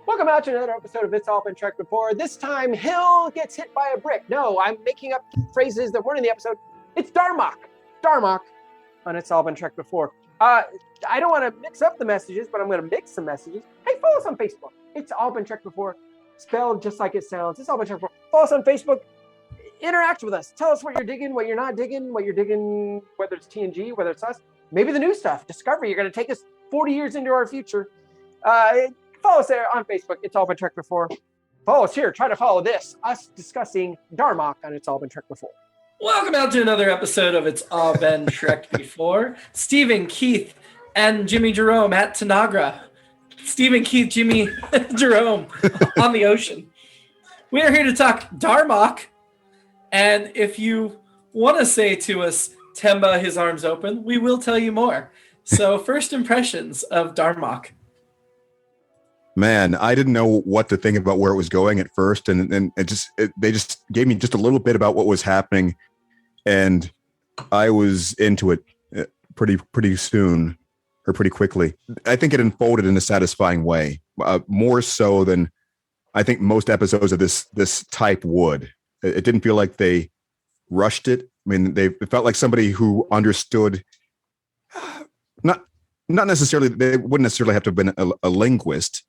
Welcome out to another episode of It's All Been Trekked Before. This time, Hill gets hit by a brick. No, I'm making up phrases that weren't in the episode. It's Darmok. Darmok on It's All Been Trekked Before. I don't want to mix up the messages, but I'm going to mix some messages. Hey, follow us on Facebook. It's All Been Trekked Before. Spelled just like it sounds. It's All Been Trekked Before. Follow us on Facebook. Interact with us. Tell us what you're digging, what you're not digging, what you're digging, whether it's TNG, whether it's us. Maybe the new stuff, Discovery. You're going to take us 40 years into our future. Follow us there on Facebook. It's All Been Trekked Before. Follow us here. Try to follow this. Us discussing Darmok on It's All Been Trekked Before. Welcome out to another episode of It's All Been Trekked Before. Stephen, Keith, and Jimmy-Jerome at Tanagra. Stephen, Keith, Jimmy, Jerome on the ocean. We are here to talk Darmok. And if you want to say to us, Temba, his arms open, we will tell you more. So first impressions of Darmok. Man, I didn't know what to think about where it was going at first, and they just gave me just a little bit about what was happening, and I was into it pretty soon, or pretty quickly. I think it unfolded in a satisfying way, more so than I think most episodes of this type would. It didn't feel like they rushed it. I mean, it felt like somebody who understood. Not necessarily. They wouldn't necessarily have to have been a linguist.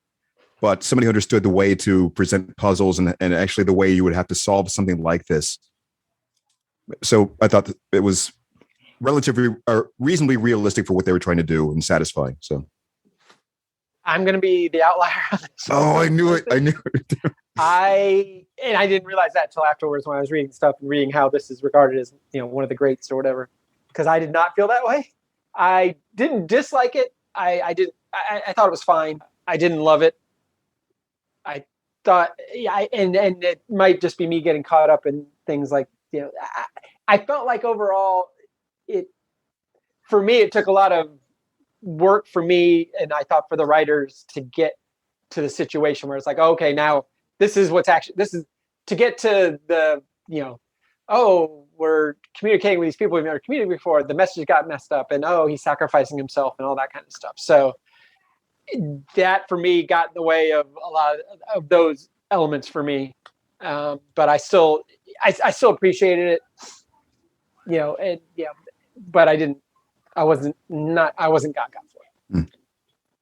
But somebody who understood the way to present puzzles and actually the way you would have to solve something like this. So I thought that it was relatively or reasonably realistic for what they were trying to do and satisfying. So I'm going to be the outlier on this. Oh, I knew it. I didn't realize that until afterwards when I was reading stuff and reading how this is regarded as, one of the greats or whatever, because I did not feel that way. I didn't dislike it. I thought it was fine. I didn't love it. I thought, and it might just be me getting caught up in things like, I felt like overall for me, it took a lot of work for me. And I thought for the writers to get to the situation where it's like, okay, now this is to get to the, we're communicating with these people we've never communicated before. The message got messed up and, he's sacrificing himself and all that kind of stuff. So that for me got in the way of a lot of those elements for me. But I still appreciated it, but I wasn't gaga for it.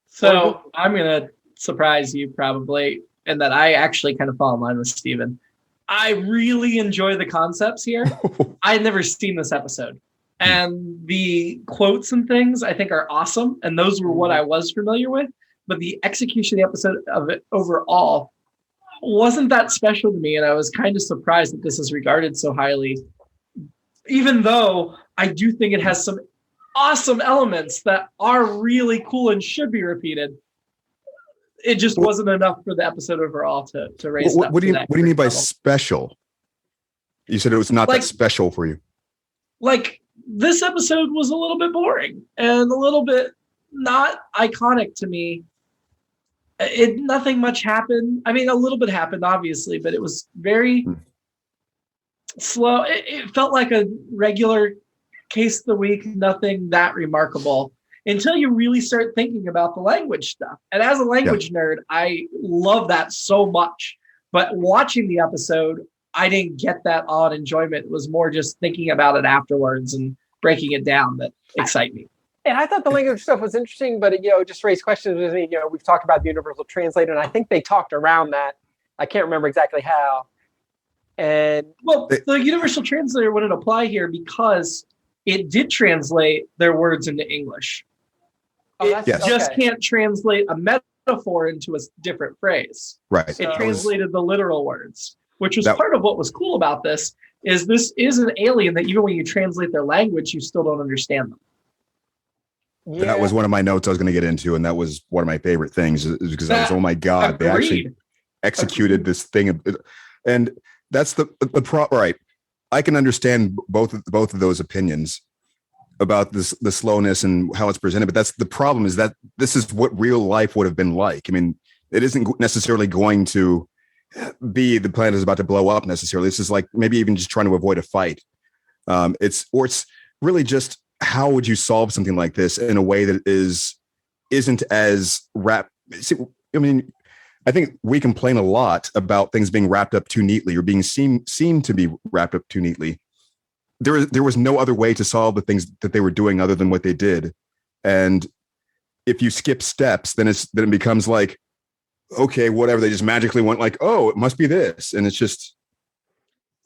So I'm going to surprise you probably, and that I actually kind of fall in line with Stephen. I really enjoy the concepts here. I had never seen this episode. And the quotes and things I think are awesome. And those were what I was familiar with. But the execution of the episode of it overall wasn't that special to me. And I was kind of surprised that this is regarded so highly, even though I do think it has some awesome elements that are really cool and should be repeated. It just wasn't enough for the episode overall to raise it up. What do you mean by special? You said it was not that special for you. Like, this episode was a little bit boring and a little bit not iconic to me. Nothing much happened. I mean, a little bit happened, obviously, but it was very slow. It felt like a regular case of the week, nothing that remarkable until you really start thinking about the language stuff. And as a language nerd, I love that so much. But watching the episode, I didn't get that odd enjoyment. It was more just thinking about it afterwards and breaking it down that excite me. And I thought the language stuff was interesting, but it just raised questions with me. We've talked about the universal translator, and I think they talked around that. I can't remember exactly how. And the universal translator wouldn't apply here because it did translate their words into English. Just can't translate a metaphor into a different phrase. Right. It translated the literal words, which was part of what was cool about this. This is an alien that even when you translate their language, you still don't understand them. Yeah. That was one of my notes I was going to get into, and that was one of my favorite things is because I was, oh my God, agreed. They actually executed this thing. And that's the right. I can understand both of those opinions about the slowness and how it's presented, but that's the problem is that this is what real life would have been like. I mean, it isn't necessarily going to be the planet is about to blow up necessarily. This is like maybe even just trying to avoid a fight. It's really just how would you solve something like this in a way that isn't as I mean, I think we complain a lot about things being wrapped up too neatly or being seem to be wrapped up too neatly. There was no other way to solve the things that they were doing other than what they did. And if you skip steps, then it becomes like, okay, whatever. They just magically went like, oh, it must be this. And it's just.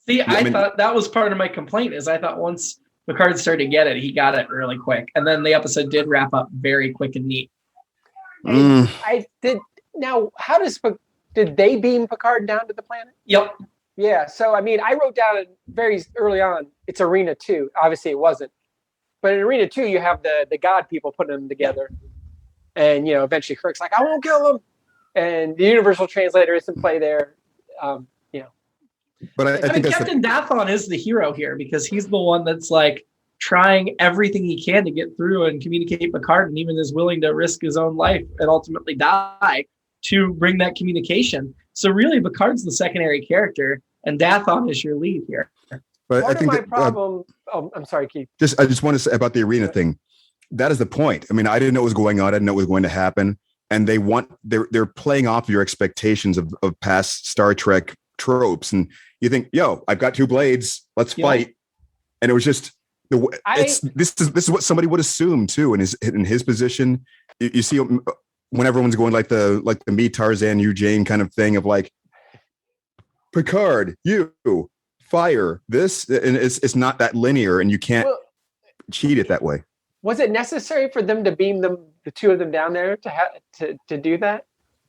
See, I thought that was part of my complaint is I thought once Picard started to get it, he got it really quick. And then the episode did wrap up very quick and neat. I did. Now, did they beam Picard down to the planet? Yep. Yeah. So, I mean, I wrote down very early on, it's Arena 2. Obviously, it wasn't. But in Arena 2, you have the God people putting them together. And, eventually Kirk's like, I won't kill them. And the Universal Translator is in play there. But I think Captain Dathon is the hero here because he's the one that's like trying everything he can to get through and communicate Picard and even is willing to risk his own life and ultimately die to bring that communication. So really Picard's the secondary character and Dathon is your lead here. But Part I think of my problem. I'm sorry, Keith. I just want to say about the arena thing. That is the point. I mean, I didn't know what was going on. I didn't know what was going to happen. And they're playing off your expectations of past Star Trek tropes. And you think, yo, I've got two blades. Let's fight. And it was just this is what somebody would assume too. In his position, you see when everyone's going like the me Tarzan, you Jane kind of thing of like Picard, you fire this, and it's not that linear, and you can't cheat it that way. Was it necessary for them to beam the two of them down there to do that?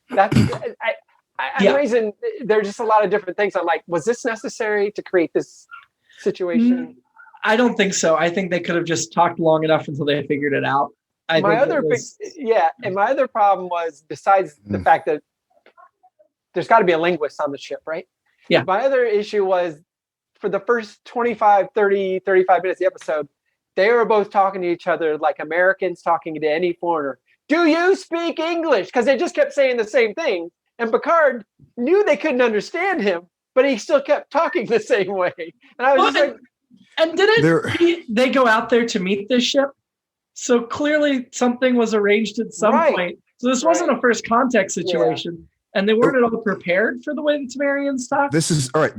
That's I'm raising. There's just a lot of different things. I'm like, was this necessary to create this situation? I don't think so. I think they could have just talked long enough until they figured it out. And my other problem was, besides the fact that there's got to be a linguist on the ship, right? Yeah. My other issue was, for the first 25, 30, 35 minutes of the episode, they were both talking to each other like Americans talking to any foreigner. Do you speak English? Because they just kept saying the same thing. And Picard knew they couldn't understand him, but he still kept talking the same way. And I was and didn't they go out there to meet this ship? So clearly something was arranged at some point. So this wasn't a first contact situation. Yeah. And they weren't at all prepared for the way the Temerians talk. This is all right.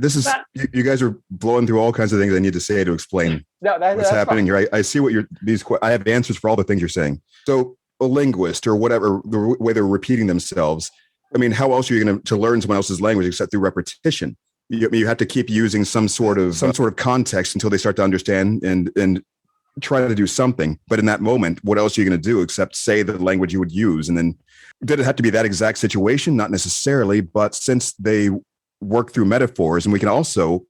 You guys are blowing through all kinds of things I need to say to explain what's happening here. I see what I have answers for all the things you're saying. So a linguist or whatever, the way they're repeating themselves. I mean, how else are you going to learn someone else's language except through repetition? You have to keep using some sort of context until they start to understand and try to do something. But in that moment, what else are you going to do except say the language you would use? And then did it have to be that exact situation? Not necessarily, but since they work through metaphors, and we can also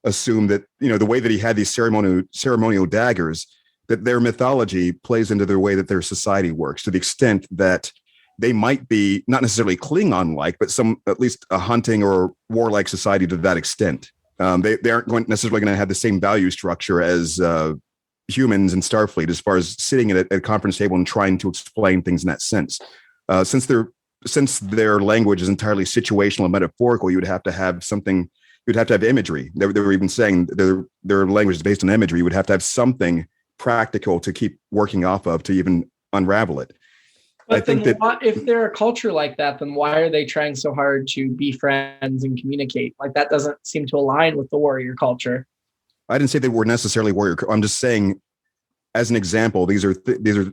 assume that, the way that he had these ceremonial daggers, that their mythology plays into the way that their society works, to the extent that they might be not necessarily Klingon-like, but at least a hunting or warlike society to that extent. They aren't necessarily going to have the same value structure as humans in Starfleet, as far as sitting at a conference table and trying to explain things in that sense. Since their language is entirely situational and metaphorical, you would have to have something. You'd have to have imagery. They were even saying their language is based on imagery. You would have to have something practical to keep working off of to even unravel it. But I think if they're a culture like that, then why are they trying so hard to be friends and communicate? Like, that doesn't seem to align with the warrior culture. I didn't say they were necessarily warrior. I'm just saying, as an example, these are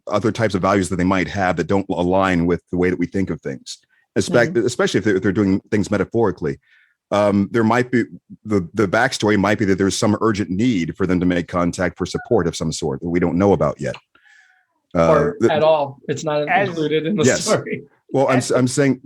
other types of values that they might have that don't align with the way that we think of things, especially if they're doing things metaphorically. There might be the backstory might be that there's some urgent need for them to make contact for support of some sort that we don't know about yet. Or at all. It's not included in the story. Well, I'm saying,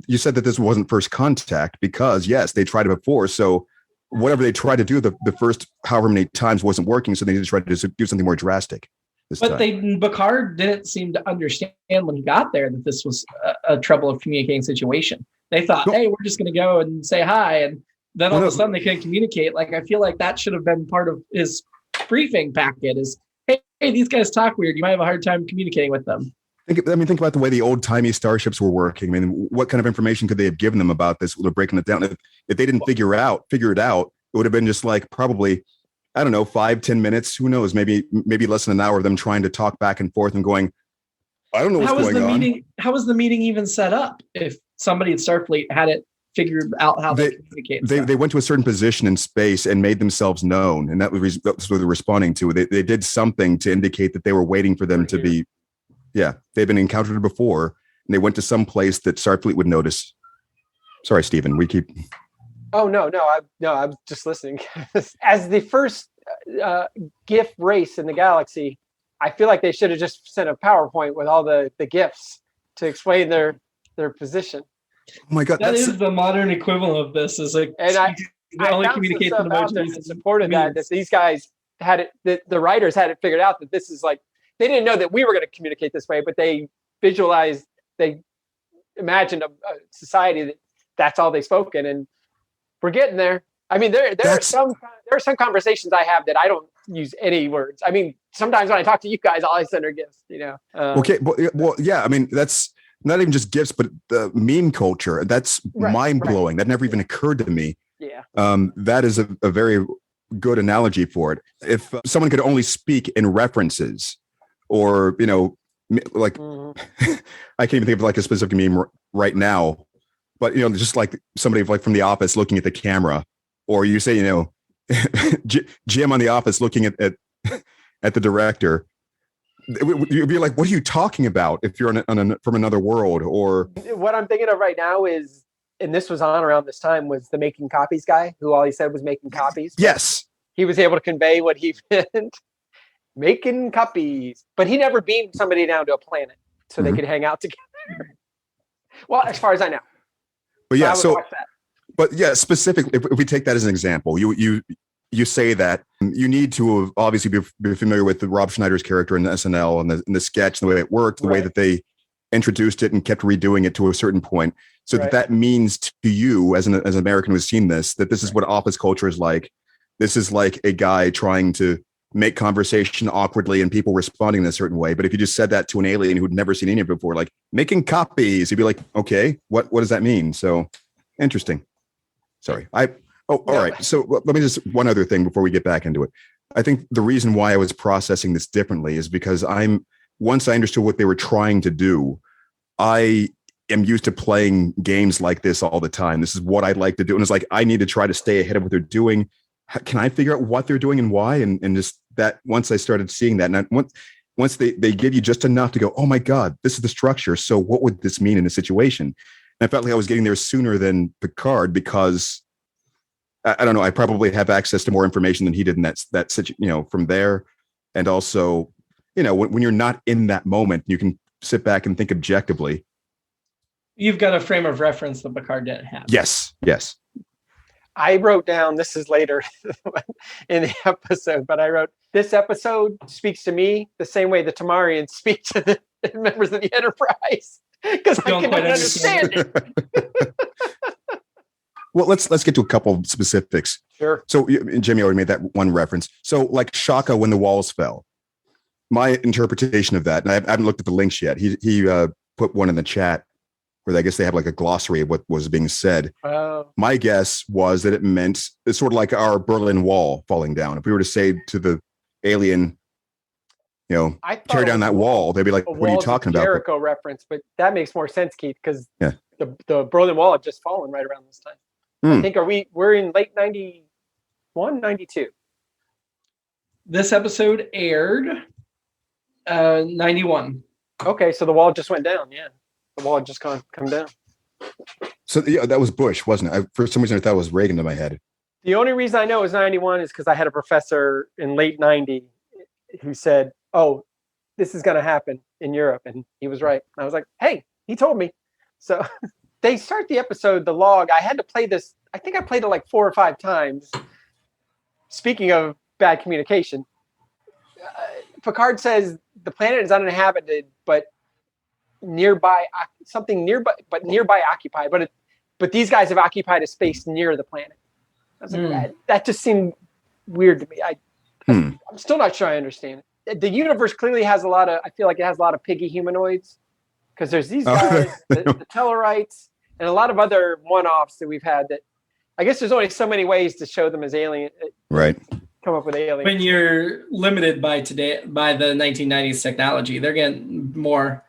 you said that this wasn't first contact because, yes, they tried it before. So whatever they tried to do the first however many times wasn't working. So they need to try to do something more drastic this time. Picard didn't seem to understand when he got there that this was a trouble of communicating situation. They thought, hey, we're just going to go and say hi. And then all of a sudden they couldn't communicate. Like, I feel like that should have been part of his briefing packet is, hey, these guys talk weird. You might have a hard time communicating with them. Think about the way the old-timey starships were working. I mean, what kind of information could they have given them about this? They're breaking it down. If they didn't figure it out, it would have been just like probably, I don't know, 5-10 minutes. Who knows? Maybe less than an hour of them trying to talk back and forth and going, I don't know what's going on. How was the meeting even set up? If somebody at Starfleet had it figured out how they communicate. They went to a certain position in space and made themselves known, and that's what they're responding to. They did something to indicate that they were waiting for them to be. Yeah, they've been encountered before, and they went to some place that Starfleet would notice. Sorry, Stephen. We keep. Oh no, I'm just listening. As the first GIF race in the galaxy, I feel like they should have just sent a PowerPoint with all the GIFs to explain their position. Oh my God, that is the modern equivalent of this. Is like, and I only communicate in emojis and supported that these guys had it. The writers had it figured out that this is like they didn't know that we were going to communicate this way, but they visualized, they imagined a society that's all they spoke in, and we're getting there. I mean, there are some conversations I have that I don't use any words. I mean, sometimes when I talk to you guys, all I send are gifts. Okay, well, yeah. I mean, that's not even just gifts, but the meme culture. That's mind blowing. That never even occurred to me. Yeah. That is a very good analogy for it. If someone could only speak in references, or like I can't even think of like a specific meme right now, but just like somebody like from The Office looking at the camera, or you say Jim on The Office looking at the director. You'd be like, what are you talking about if you're from another world? Or what I'm thinking of right now is, and this was on around this time, was the making copies guy who all he said was making copies. Yes. He was able to convey what he meant, making copies, but he never beamed somebody down to a planet so they could hang out together. Well, as far as I know. But yeah, specifically, if we take that as an example, you say that you need to obviously be familiar with Rob Schneider's character in the SNL and the sketch, and the way it worked, the way that they introduced it and kept redoing it to a certain point. So that means to you as an American who's seen this, that this is what office culture is like. This is like a guy trying to make conversation awkwardly and people responding in a certain way. But if you just said that to an alien who'd never seen any of it before, like making copies, he'd be like, okay, what does that mean? So interesting. Sorry. All right. So let me just one other thing before we get back into it. I think the reason why I was processing this differently is because once I understood what they were trying to do, I am used to playing games like this all the time. This is what I like to do. And it's like, I need to try to stay ahead of what they're doing. Can I figure out what they're doing and why? And just that once I started seeing that, and once they give you just enough to go, oh my God, this is the structure. So what would this mean in a situation? And I felt like I was getting there sooner than Picard because I don't know. I probably have access to more information than he did in that from there. And also, when you're not in that moment, you can sit back and think objectively. You've got a frame of reference that Picard didn't have. Yes. I wrote down, this is later in the episode, but I wrote, this episode speaks to me the same way the Tamarians speak to the members of the Enterprise. Because I cannot understand it. Well, let's get to a couple of specifics. Sure. So Jimmy already made that one reference. So like Shaka when the walls fell. My interpretation of that, and I haven't looked at the links yet. He put one in the chat where I guess they have like a glossary of what was being said. My guess was that it meant it's sort of like our Berlin Wall falling down. If we were to say to the alien, tear down that wall, they'd be like, what are you talking about? Jericho reference, but that makes more sense, Keith, because the Berlin Wall had just fallen right around this time. I think we're in late 91, 92. This episode aired 91. Okay, so the wall just went down. Yeah, the wall had just come down. So that was Bush, wasn't it? For some reason, I thought it was Reagan in my head. The only reason I know it was 91 is because I had a professor in late 90 who said, "Oh, this is going to happen in Europe," and he was right. I was like, "Hey, he told me." So they start the episode, the log. I had to play this. I think I played it like 4 or 5 times. Speaking of bad communication, Picard says the planet is uninhabited, but nearby occupied. But these guys have occupied a space near the planet. I was like, that just seemed weird to me. I'm still not sure I understand it. The universe clearly has I feel like it has a lot of piggy humanoids because there's these guys, the Tellarites, and a lot of other one-offs that we've had that I guess there's only so many ways to show them as alien. Right. Come up with aliens. When you're limited by the 1990s technology, they're getting more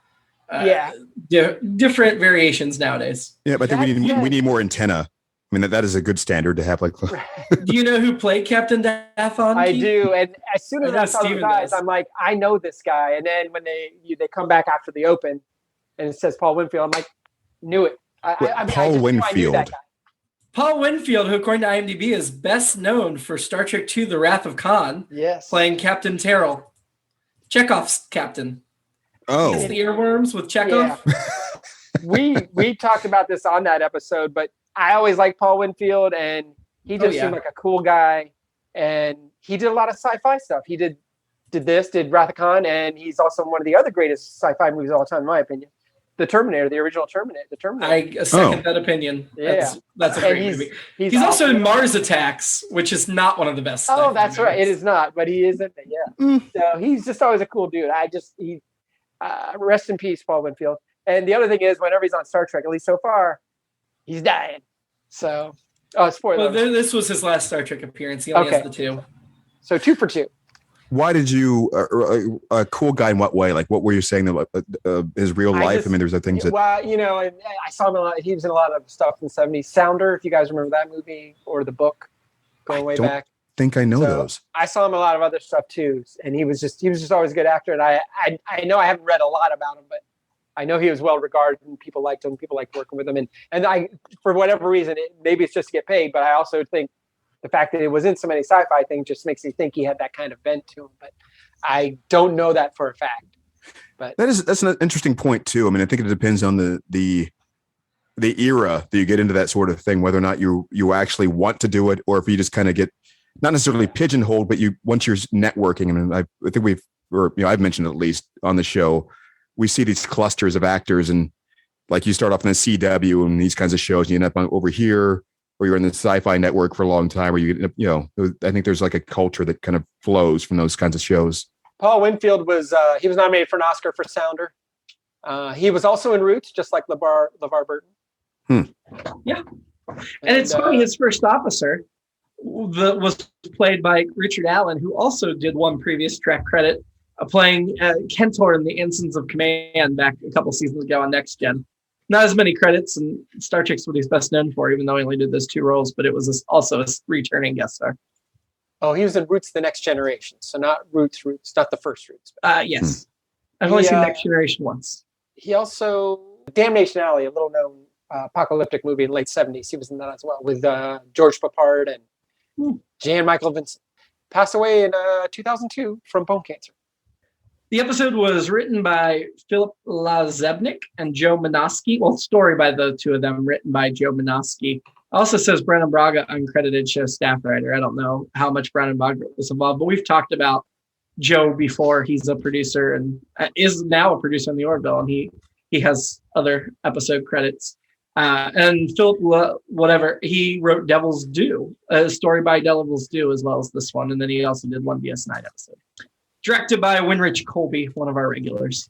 different variations nowadays. Yeah, but I think we need more antenna. I mean, that is a good standard to have. Like, do you know who played Captain Dathon? I do, and as soon as I saw those guys, I'm like, I know this guy. And then when they come back after the open, and it says Paul Winfield, I'm like, knew it. Paul Winfield. Paul Winfield, who according to IMDb is best known for Star Trek II: The Wrath of Khan, playing Captain Terrell, Chekhov's captain. Oh, the earworms with Chekhov. Yeah. we talked about this on that episode, but I always liked Paul Winfield, and he just seemed like a cool guy. And he did a lot of sci-fi stuff. He did Wrath of Khan, and he's also one of the other greatest sci-fi movies of all time, in my opinion. The Terminator, the original Terminator. The Terminator. I second that opinion. Yeah. That's a great movie. He's also in Mars Attacks, which is not one of the best. Oh, that's right. It is not, but he isn't. Yeah. So he's just always a cool dude. Rest in peace, Paul Winfield. And the other thing is, whenever he's on Star Trek, at least so far, he's dying. So, spoiler. Well, this was his last Star Trek appearance. He only has the 2. So 2 for 2. Why did you a cool guy in what way? Like, what were you saying about his real life? I mean, there's things that. Well, I saw him a lot. He was in a lot of stuff in the 70s. Sounder, if you guys remember that movie or the book, going way back. I think I know those. I saw him a lot of other stuff too, and he was just always a good actor. And I know I haven't read a lot about him, but I know he was well regarded and people liked him. People liked working with him, and I, for whatever reason, maybe it's just to get paid, but I also think the fact that it was in so many sci-fi things just makes me think he had that kind of bent to him. But I don't know that for a fact. But that's an interesting point too. I mean, I think it depends on the era that you get into that sort of thing, whether or not you actually want to do it, or if you just kind of get not necessarily pigeonholed, but once you're networking. I mean, I think I've mentioned at least on the show, we see these clusters of actors, and like you start off in the CW and these kinds of shows, and you end up over here, or you're in the Sci-Fi Network for a long time, or I think there's like a culture that kind of flows from those kinds of shows. Paul Winfield was nominated for an Oscar for Sounder. He was also in Roots, just like LeVar Burton. Yeah, and it's funny. His first officer was played by Richard Allen, who also did one previous Trek credit, playing Kentor in the Ensigns of Command back a couple seasons ago on Next Gen. Not as many credits, and Star Trek's what he's best known for, even though he only did those 2 roles, but it was also a returning guest star. Oh, he was in Roots: The Next Generation, so not Roots, not the first Roots. Yes. I've only seen Next Generation once. He also, Damnation Alley, a little-known apocalyptic movie in the late 70s. He was in that as well, with George Papard and Jan Michael Vincent. Passed away in 2002 from bone cancer. The episode was written by Philip Lazebnik and Joe Menosky. Well, story by the 2 of them, written by Joe Menosky. Also says Brennan Braga, uncredited show staff writer. I don't know how much Brennan Braga was involved, but we've talked about Joe before. He's a producer and is now a producer on the Orville, and he has other episode credits. And Philip, he wrote Devil's Due, a story by Devil's Due, as well as this one. And then he also did one DS9 episode. Directed by Winrich Colby, one of our regulars.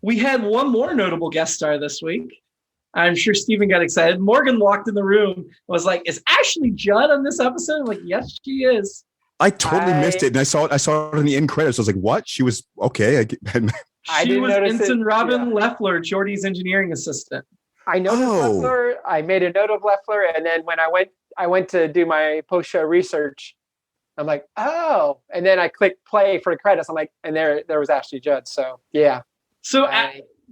We had one more notable guest star this week. I'm sure Stephen got excited. Morgan walked in the room and was like, "Is Ashley Judd on this episode?" I'm like, "Yes, she is." I totally missed it, and I saw it in the end credits. I was like, "What?" She was okay. She was Ensign Robin Leffler, Geordie's engineering assistant. I noticed Leffler. I made a note of Leffler, and then when I went to do my post-show research, I'm like, oh, and then I clicked play for the credits. I'm like, and there was Ashley Judd. So yeah. So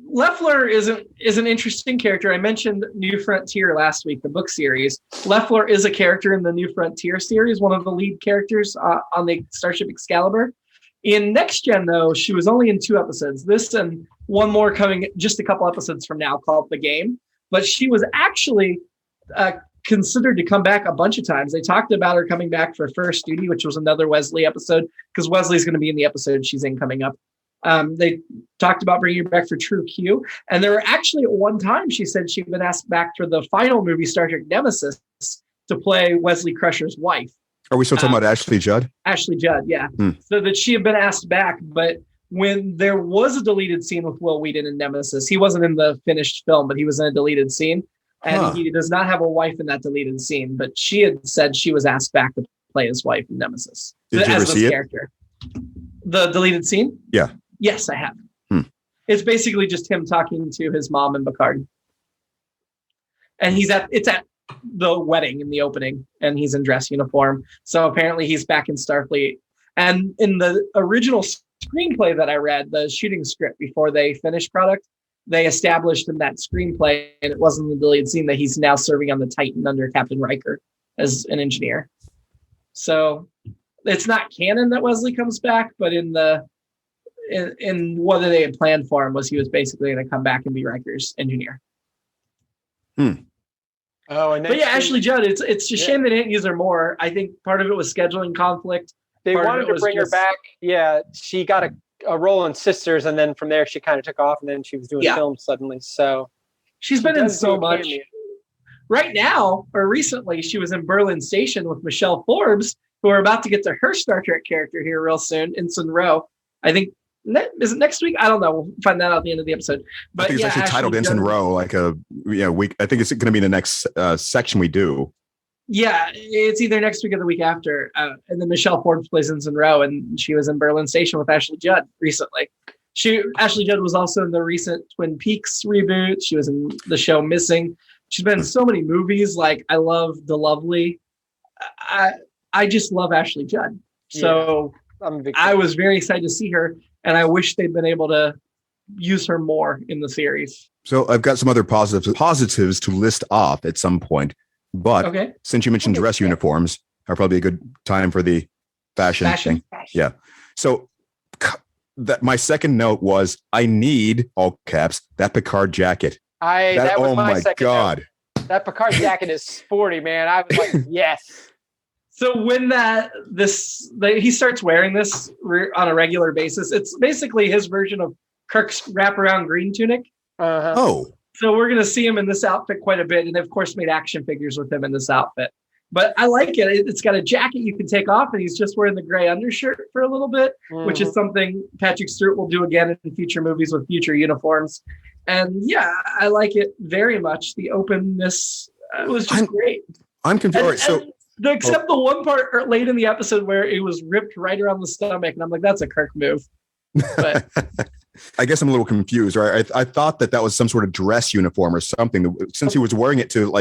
Leffler is an interesting character. I mentioned New Frontier last week, the book series. Leffler is a character in the New Frontier series, one of the lead characters on the Starship Excalibur. In Next Gen, though, she was only in 2 episodes. This and one more coming just a couple episodes from now called The Game. But she was actually considered to come back a bunch of times. They talked about her coming back for First Duty, which was another Wesley episode, because Wesley's going to be in the episode she's in coming up. They talked about bringing her back for True Q. And there were actually at one time she said she'd been asked back for the final movie, Star Trek Nemesis, to play Wesley Crusher's wife. Are we still talking about Ashley Judd? Ashley Judd, yeah. So that she had been asked back, but when there was a deleted scene with Will Wheaton in Nemesis, he wasn't in the finished film, but he was in a deleted scene. And he does not have a wife in that deleted scene, but she had said she was asked back to play his wife in Nemesis. Did you ever see it? The deleted scene? Yeah. Yes, I have. It's basically just him talking to his mom and Picard. And it's at the wedding in the opening, and he's in dress uniform. So apparently he's back in Starfleet. And in the original screenplay that I read, the shooting script before they finished product, they established in that screenplay, and it wasn't the deleted scene, that he's now serving on the Titan under Captain Riker as an engineer. So it's not canon that Wesley comes back, but in what they had planned for him was he was basically going to come back and be Riker's engineer. Oh, and then but yeah, Ashley Judd, it's a shame they didn't use her more. I think part of it was scheduling conflict. They wanted to bring her back. Yeah, she got a role in Sisters, and then from there she kind of took off, and then she was doing films suddenly. So she's been in so much. Right now, or recently, she was in Berlin Station with Michelle Forbes, who are about to get to her Star Trek character here real soon, Ensign Rowe. I think, is it next week? I don't know. We'll find that out at the end of the episode. But I think it's actually titled Ensign Rowe, like week. I think it's going to be the next section we do. Yeah, it's either next week or the week after. And then Michelle Forbes plays Ensign Rowe, and she was in Berlin Station with Ashley Judd recently. Ashley Judd was also in the recent Twin Peaks reboot. She was in the show Missing. She's been in so many movies. Like, I love The Lovely. I just love Ashley Judd. So I was very excited to see her, and I wish they'd been able to use her more in the series. So I've got some other positives to list off at some point. But since you mentioned dress uniforms, are probably a good time for the fashion thing. Yeah. So my second note was, I need, all caps, that Picard jacket. That was my second God. Note. That Picard jacket is sporty, man. I was like, yes. So when he starts wearing this on a regular basis, it's basically his version of Kirk's wraparound green tunic. Uh-huh. Oh. So we're going to see him in this outfit quite a bit. And they, of course, made action figures with him in this outfit. But I like it. It's got a jacket you can take off, and he's just wearing the gray undershirt for a little bit, which is something Patrick Stewart will do again in future movies with future uniforms. And yeah, I like it very much. The openness was just great. I'm confused. Except the one part late in the episode where it was ripped right around the stomach. And I'm like, that's a Kirk move. But I guess I'm a little confused, right? I thought that was some sort of dress uniform or something. Since he was wearing it to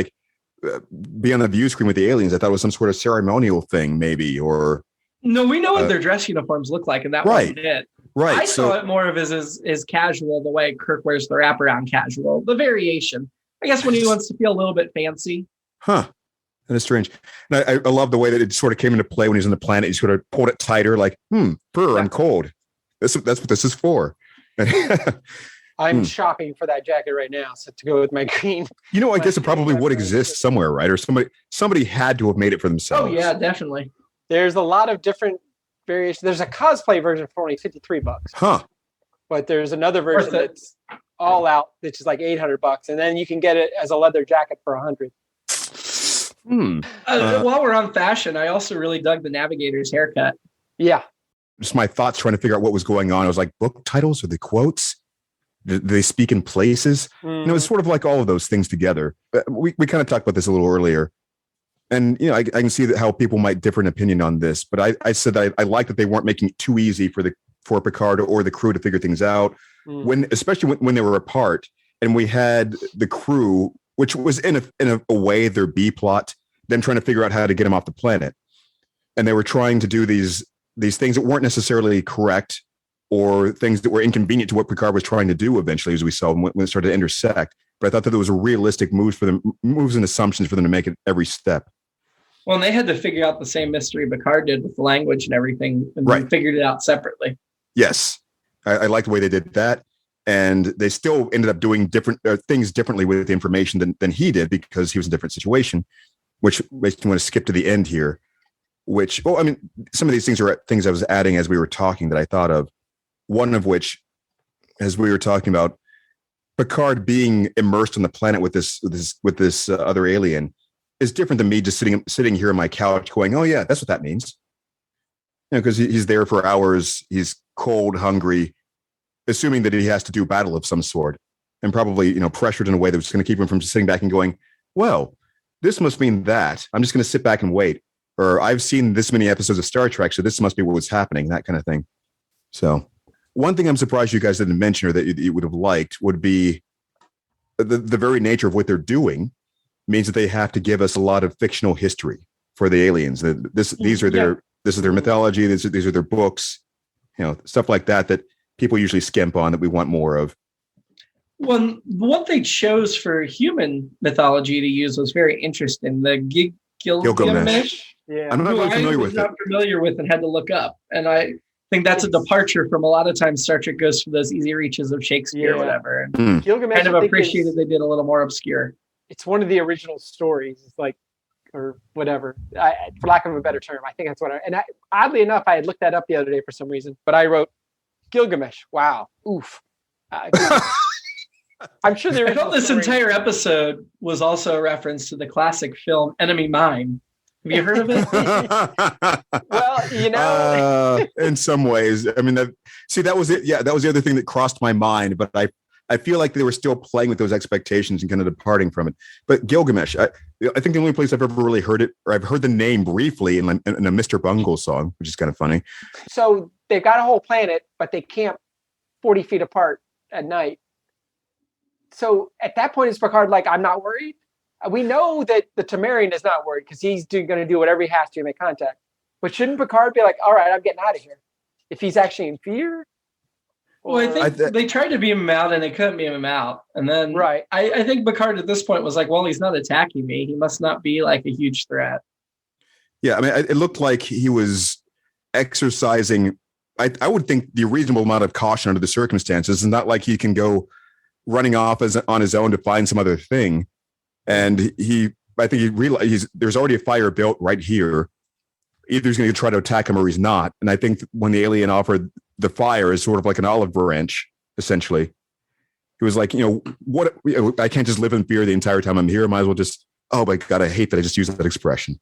be on the view screen with the aliens, I thought it was some sort of ceremonial thing, maybe. Or no, we know what their dress uniforms look like, and that wasn't it. Right. I saw it more of as casual, the way Kirk wears the wraparound casual, the variation. I guess when he wants to feel a little bit fancy. Huh. That is strange. And I love the way that it sort of came into play when he's on the planet. He sort of pulled it tighter, like, fur, I'm cold. That's what this is for. I'm shopping for that jacket right now, so to go with my green. I guess it probably would exist somewhere, right? Or somebody had to have made it for themselves. Oh yeah, definitely. There's a lot of different variations. There's a cosplay version for only $53. Huh. But there's another version that's all out, which is like $800, and then you can get it as a leather jacket for $100. While we're on fashion, I also really dug the Navigator's haircut. Yeah. Just my thoughts trying to figure out what was going on. I was like, book titles or the quotes? Do they speak in places? It's sort of like all of those things together. We kind of talked about this a little earlier. And, I can see how people might differ in opinion on this. But I said I like that they weren't making it too easy for Picard or the crew to figure things out, especially when they were apart. And we had the crew, which was in a way their B plot, them trying to figure out how to get him off the planet. And they were trying to do these things that weren't necessarily correct, or things that were inconvenient to what Picard was trying to do eventually, as we saw when it started to intersect. But I thought that there was a realistic moves and assumptions for them to make it every step. Well, and they had to figure out the same mystery Picard did with the language and everything, and they figured it out separately. Yes. I like the way they did that. And they still ended up doing different things differently with the information than he did, because he was in a different situation, which makes me want to skip to the end here. Some of these things are things I was adding as we were talking that I thought of. One of which, as we were talking about, Picard being immersed on the planet with this other alien is different than me just sitting here on my couch going, oh yeah, that's what that means. Because he's there for hours. He's cold, hungry, assuming that he has to do battle of some sort, and probably, pressured in a way that's going to keep him from just sitting back and going, well, this must mean that. I'm just going to sit back and wait. Or I've seen this many episodes of Star Trek, so this must be what's happening, that kind of thing. So one thing I'm surprised you guys didn't mention or that you would have liked would be the very nature of what they're doing means that they have to give us a lot of fictional history for the aliens. This is their mythology. These are their books, stuff like that people usually skimp on that we want more of. Well, what they chose for human mythology to use was very interesting. The Gilgamesh. Yeah. I'm not really familiar with it. Not familiar with and had to look up. And I think that's a departure from a lot of times Star Trek goes for those easy reaches of Shakespeare or whatever. And Gilgamesh, kind of appreciated they did a little more obscure. It's one of the original stories. It's like, or whatever, for lack of a better term. I think that's oddly enough, I had looked that up the other day for some reason, but I wrote Gilgamesh. Wow. Oof. I'm sure I thought this entire episode was also a reference to the classic film Enemy Mine. Have you heard of it? Well, in some ways, I mean, that was it. Yeah, that was the other thing that crossed my mind, but I feel like they were still playing with those expectations and kind of departing from it. But Gilgamesh, I think the only place I've ever really heard it, or I've heard the name briefly in a Mr. Bungle song, which is kind of funny. So they've got a whole planet, but they camp 40 feet apart at night. So at that point, is Picard like, I'm not worried? We know that the Temerian is not worried because he's going to do whatever he has to make contact. But shouldn't Picard be like, all right, I'm getting out of here? If he's actually in fear? Well, I think they tried to beam him out and they couldn't beam him out. And then I think Picard at this point was like, well, he's not attacking me. He must not be like a huge threat. Yeah, I mean, it looked like he was exercising, I would think, the reasonable amount of caution under the circumstances. It's not like he can go running off on his own to find some other thing. And I think he realized there's already a fire built right here. Either he's going to try to attack him or he's not. And I think when the alien offered the fire as sort of like an olive branch, essentially, he was like, what? I can't just live in fear the entire time I'm here. I might as well just, oh my God, I hate that I just used that expression.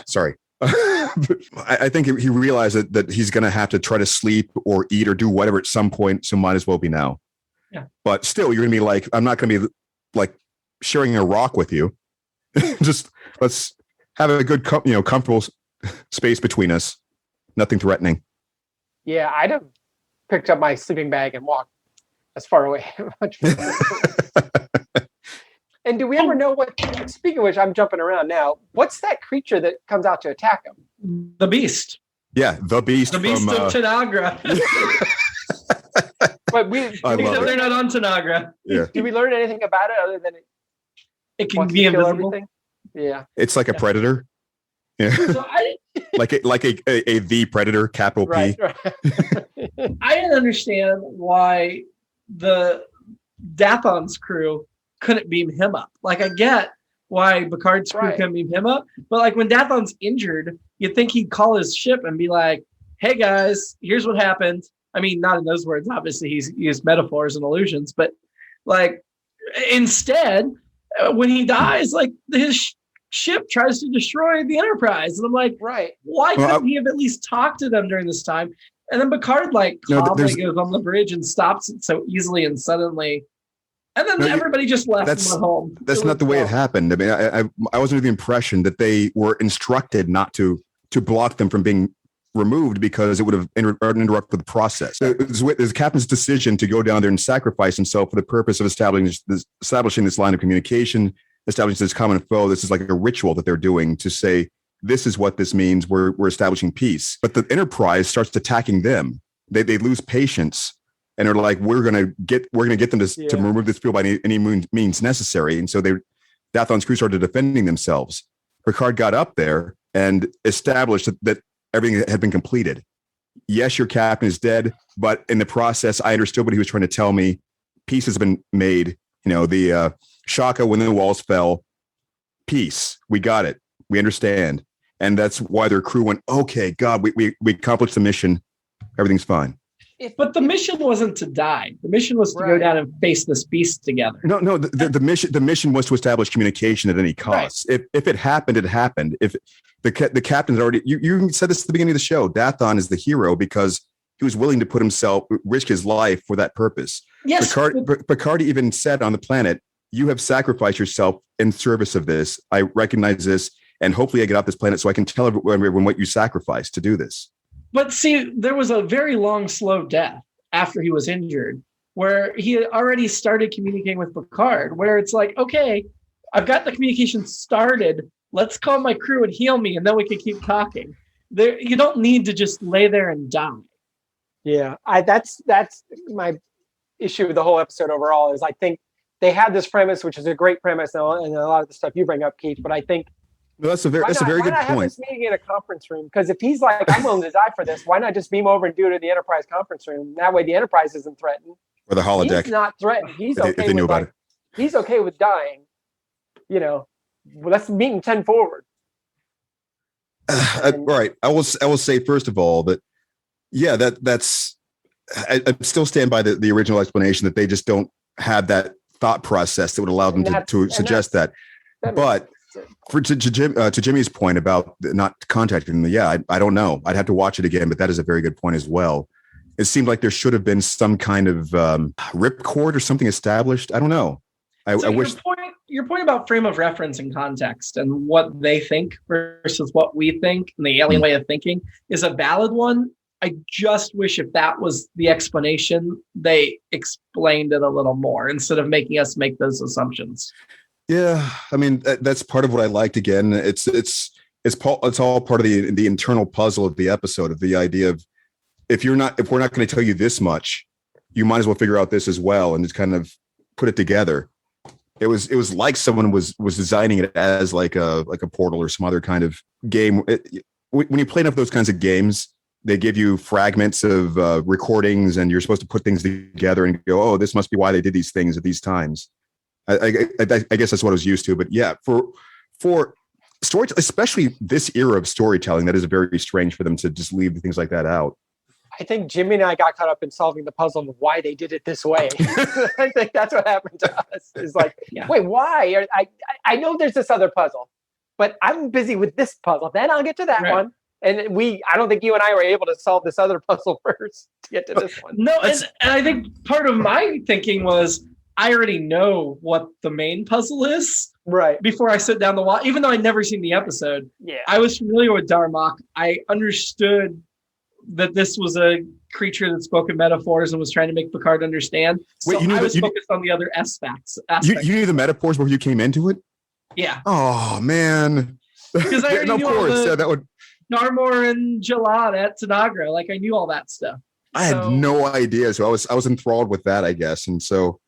Sorry. I think he realized that he's going to have to try to sleep or eat or do whatever at some point. So might as well be now. Yeah. But still, you're going to be like, I'm not going to be like sharing a rock with you. Just let's have a good, comfortable space between us. Nothing threatening. Yeah, I'd have picked up my sleeping bag and walked as far away. And do we ever know what, speaking of which, I'm jumping around now, what's that creature that comes out to attack him? The Beast. Yeah, the Beast. The Beast of Tanagra. But they're not on Tanagra. Yeah. Did we learn anything about it other than it can be invisible? Yeah. It's like a predator. Yeah. So like a the predator, capital P. Right. I didn't understand why the Dathon's crew couldn't beam him up. Like, I get why Picard's crew couldn't beam him up, but like when Dathon's injured, you'd think he'd call his ship and be like, hey guys, here's what happened. I mean, not in those words, obviously he's used metaphors and allusions, but like instead, when he dies, like his ship tries to destroy the Enterprise. And I'm like, why couldn't he have at least talked to them during this time? And then Picard calmly goes on the bridge and stops it so easily and suddenly. And then everybody just left and went home. That's not the way it happened. I mean, I was under the impression that they were instructed not to block them from being removed because it would have interrupted the process. It was the captain's decision to go down there and sacrifice himself for the purpose of establishing this line of communication, establishing this common foe. This is like a ritual that they're doing to say, this is what this means. We're establishing peace. But the Enterprise starts attacking them. They lose patience and are like, we're gonna get them to remove this fuel by any means necessary. And so Dathon's crew started defending themselves. Picard got up there and established that everything had been completed. Yes, your captain is dead, but in the process, I understood what he was trying to tell me. Peace has been made. The Shaka, when the walls fell, peace. We got it. We understand. And that's why their crew went, okay, God, we accomplished the mission. Everything's fine. But the mission wasn't to die. The mission was to go down and face this beast together. No. The mission was to establish communication at any cost. Right. If it happened, it happened. If the captain's already, you said this at the beginning of the show, Dathon is the hero because he was willing to risk his life for that purpose. Yes. Picard even said on the planet, you have sacrificed yourself in service of this. I recognize this, and hopefully I get off this planet so I can tell everyone what you sacrificed to do this. But see, there was a very long, slow death after he was injured, where he had already started communicating with Picard, where it's like, okay, I've got the communication started. Let's call my crew and heal me, and then we can keep talking. You don't need to just lay there and die. Yeah, that's my issue with the whole episode overall. Is I think they had this premise, which is a great premise, and a lot of the stuff you bring up, Keith. But I think that's a very good have point. this meeting in a conference room? Because if he's like, I'm willing to die for this, why not just beam over and do it in the Enterprise conference room? That way, the Enterprise isn't threatened. Or the holodeck. He's not threatened. He's if they knew about it. He's okay with dying. Let's meet in 10 forward. Right. I will say first of all that, yeah, that's. I still stand by the original explanation that they just don't have that thought process that would allow them to suggest that. But to Jimmy's point about not contacting them, yeah, I don't know. I'd have to watch it again, but that is a very good point as well. It seemed like there should have been some kind of ripcord or something established. I don't know. I wish. Your point about frame of reference and context and what they think versus what we think and the alien way of thinking is a valid one. I just wish if that was the explanation, they explained it a little more instead of making us make those assumptions. Yeah, I mean that's part of what I liked. Again, it's all part of the internal puzzle of the episode, of the idea of if we're not going to tell you this much, you might as well figure out this as well and just kind of put it together. It was like someone was designing it as like a Portal or some other kind of game. When you play enough of those kinds of games, they give you fragments of recordings, and you're supposed to put things together and go, "Oh, this must be why they did these things at these times." I guess that's what I was used to. But yeah, for story, especially this era of storytelling, that is very strange for them to just leave things like that out. I think Jimmy and I got caught up in solving the puzzle of why they did it this way. I think that's what happened to us. It's like, wait, why? I know there's this other puzzle, but I'm busy with this puzzle. Then I'll get to that one. And I don't think you and I were able to solve this other puzzle first to get to this one. No, and I think part of my thinking was I already know what the main puzzle is. Right. Before I sit down the wall, even though I'd never seen the episode, I was familiar with Darmok. I understood that this was a creature that spoke in metaphors and was trying to make Picard understand. So I was focused on the other aspects. You knew the metaphors before you came into it? Yeah. Oh, man. Because I already knew all that would... Narmor and Jalad at Tanagra. Like, I knew all that stuff. I had no idea. So I was enthralled with that, I guess. And so...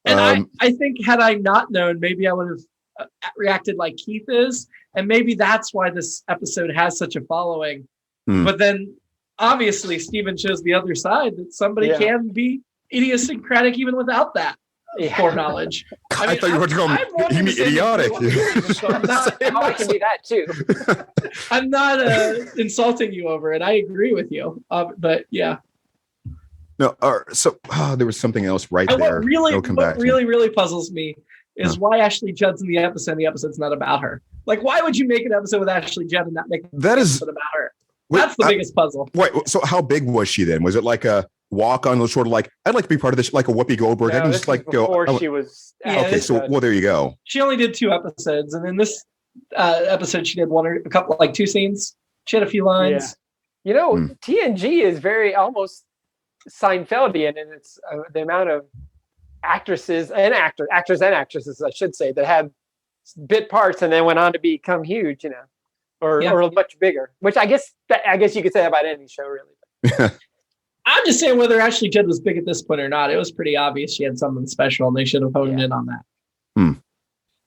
And I think had I not known, maybe I would have reacted like Keith is. And maybe that's why this episode has such a following. But then... obviously, Stephen shows the other side that somebody can be idiosyncratic even without that foreknowledge. I thought you were going to you mean idiotic. I can be that too. I'm not insulting you over it. I agree with you. But yeah. No, so there was something else there. What really puzzles me is why Ashley Judd's in the episode and the episode's not about her. Like, why would you make an episode with Ashley Judd and not make an episode about her? That's the biggest puzzle. Right. So how big was she then? Was it like a walk on, sort of like, I'd like to be part of this, like a Whoopi Goldberg? No, I can just like go. Before she was. Okay. So, well, there you go. She only did 2 episodes. And in this episode, she did a couple, like 2 scenes. She had a few lines. Yeah. TNG is very almost Seinfeldian in its the amount of actors and actresses, I should say, that had bit parts and then went on to become huge, or much bigger, which I guess you could say about any show, really. I'm just saying whether Ashley Judd was big at this point or not, it was pretty obvious she had something special, and they should have honed in on that.